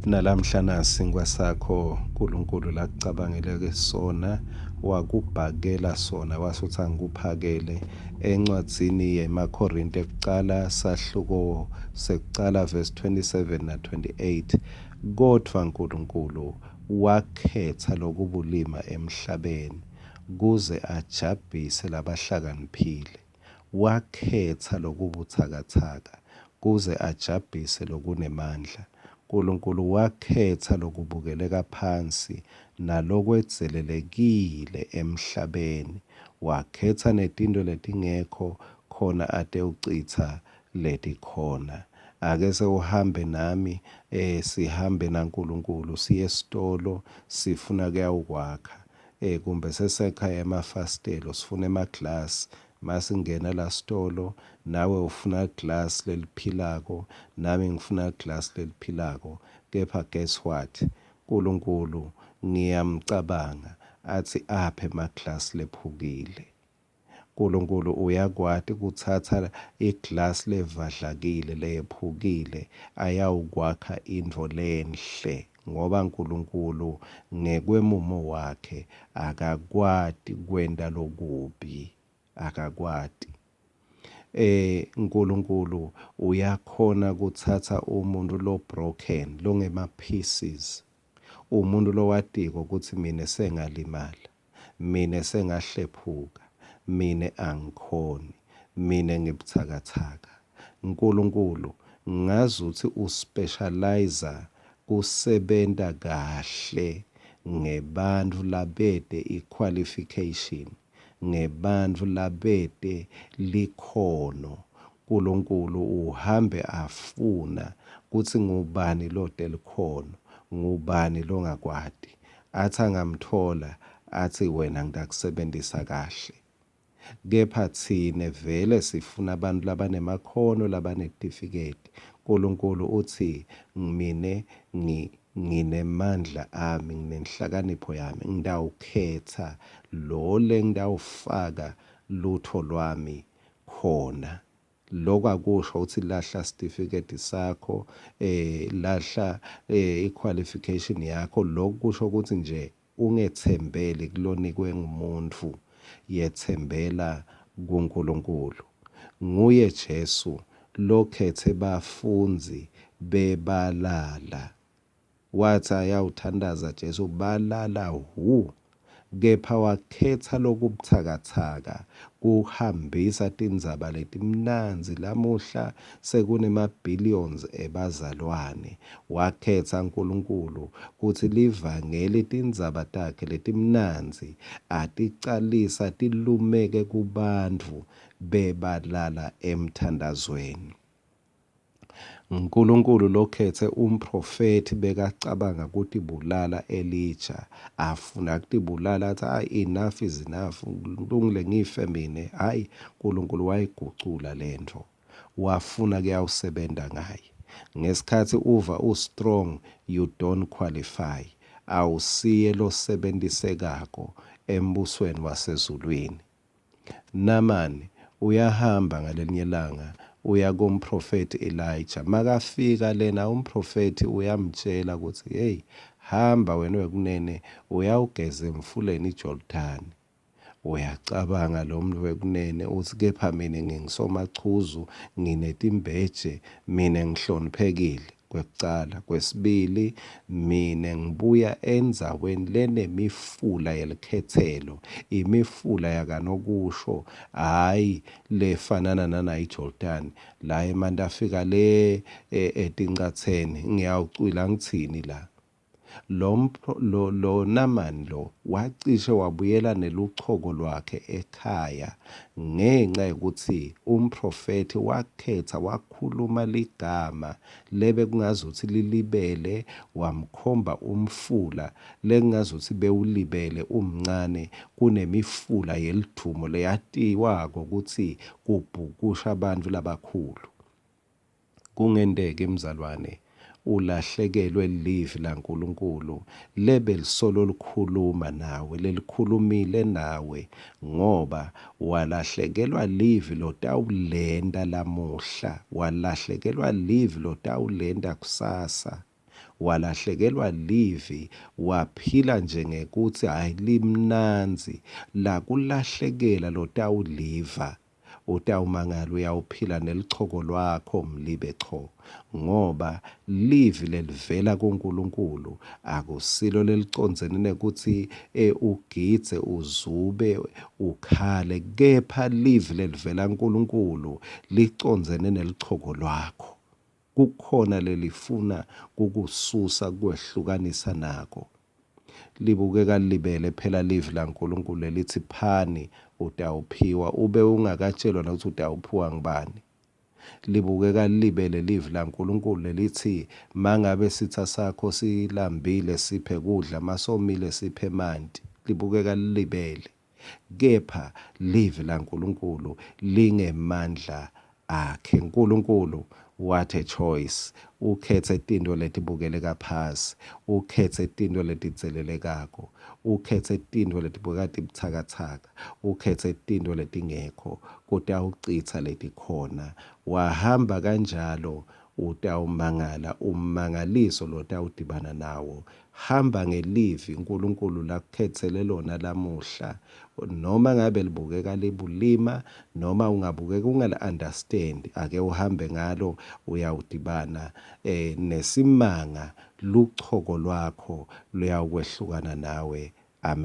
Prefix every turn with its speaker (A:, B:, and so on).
A: Nalamhlanje singwasakho uNkulunkulu lakucabangele sona wakubhakela sona wasuthi angikuphakele encwadzini yeMakorinte ekuqala sahluko sekuqala verse 27 na 28. Kodwa uNkulunkulu wakhetha lokubulima emhlabeni kuze ajabhise labahlakaniphile, wakhetha lokubuthakathaka kuze ajabhise lokunemandla. uNkulunkulu wakhetha lokubukeleka phansi nalokwedzelelekile emhlabeni, wakhetha netinto letingekho khona ate ucitha letikhona. Ake sewuhambe nami sihambe naNkulunkulu siye esitolo sifuna kuyawukwakha kumbe sesekhaya emafastelo sifuna emaglasi. Masingena la sitolo nawe ufuna glass leliphilako nami ngifuna glass leliphilako. Kepha guess what? uNkulunkulu ngiyamcabanga athi aphe amaglass lephukile. uNkulunkulu uyakwati kuthatha iglass levadlakile lephukile ayawukwakha into lenhle, ngoba uNkulunkulu ngekwemumo wakhe akakwati kwenta lokubi, akakwati. uNkulunkulu uyakhona kuthatha umuntu lo broken longema pieces, umuntu lo watiko ukuthi mina sengalimala, mina sengahlephuka, mina angikhoni, mina ngibuthakathaka. uNkulunkulu ngazi ukuthi uspecializer kusebenta kahle ngebantfu labete iqualification, ngebantfu labete likhono. uNkulunkulu uhambe afuna kutsi ngubani lo telikhono, ngubani longakwati, athi angamthola athi wena ngitakusebentisa kahle. Kepha thine vele sifuna abantu labanemakhono labanetifiketi. uNkulunkulu uthi mine nginemandla ami, nginenhlakanipho yami, ngidawukhetha lo lengidawufaka lutho lwami khona. Lokho akusho ukuthi lahla certificate sakho, lahla iqualification yakho. Lokho kusho ukuthi nje ungethembeli kulonikwe ngumuntu, yethembela kuNkulunkulu. Nguye Jesu lokhethe bafunzi bebalala. Wathi ayawuthandaza Jesu balala kepha wakhetha lokubuthakathaka kuhambisa tindzaba letimnanzi. Lamuhla sekunema-billions ebazalwane. Wakhetha uNkulunkulu kuthi livangeli tindzaba takhe letimnanzi aticalisa tilumeke kubantfu bebalala emthandazweni. uNkulunkulu lokhethe umprofeti bekacabanga ukuthi bulala Elijah, afuna kutibulala athi enough is enough, kulungile ngife mina. uNkulunkulu wayigucula lento, wafuna kuyawusebenta ngaye. Ngesikhathi uva strong, you don't qualify, awusiye losebendisekako embusweni wasezulwini. Namani uyahamba ngalelinye langa uya kumprofeti Elijah. Makafika lena umprofeti uyamtshela ukuthi hey, hamba wena wekunene uyawugeza emfuleni iJordani. Uyacabanga lo muntu wekunene uthi kepha mina ngingisomachuzu, nginetimbeje, mina ngihloniphekile. Kwekucala. Kwesibili, mina ngibuya endzaweni lenemifula yelikhethelo, imifula yakanokusho, hhayi lefanana nanayiJordani, la emanti afika le etincatheni. Ngiyawucwila ngithini la? Lo Namani lo wacishe wabuyela neluchoko lwakhe ekhaya ngenxa yokuthi umprofeti wakhetha wakhuluma ligama lebe kungazuthi lilibele, wamkhomba umfula lengazuthi bewulibele umncane kunemifula yelidumo leyatiwako ukuthi kubhukusha abantu labakhulu. Kungendeki imzalwane ulahlekelwe livi laNkulunkulu lebe lisolo likhuluma nawe, lelikhulumile nawe, ngoba walahlekelwa livi lotawulenda lamuhla, walahlekelwa livi lotawulenda kusasa, walahlekelwa livi, waphila nje ngekuthi hayi limnanzi, la kulahlekela lo tawuliva utawumangala uyawuphila nelichoko lwakho mlibe cho, ngoba livi lelivela kuNkulunkulu, akusilo lelicondzene nekuthi ugidze uzube ukhale, kepha livi lelivela kuNkulunkulu licondzene nelichoko lwakho. Kukhona lelifuna kukususa kwehlukanisa nako. Libukeka libele phela livi laNkulunkulu lelithi phani utawuphiwa, ube ungakatshelwa nokuthi utawuphiwa ngibani. Libukeka libele livi laNkulunkulu lelithi mangabe sitha sakho silambile siphe kudla, masomile siphe manti. Libukeka libele, kepha livi laNkulunkulu lingemandla akhe. uNkulunkulu what a choice. Ukhethe tinto letibukeleka phasi, ukhethe tinto letitselelekako, ukhethe tinto letibukeka tibuthakathaka, ukhethe tinto letingekho, utawucitha letikhona. Wahamba kanjalo utawumangala, ummangaliso lo tawudibana nawo. Hamba ngelivi uNkulunkulu lakukhethele lona lamuhla, noma ngabe libukeka libulima, noma ungabukeka ungali-understand, ake uhambe ngalo, uyawudibana nesimanga, luchoko lwakho luyawukwehlukana nawe. Amen.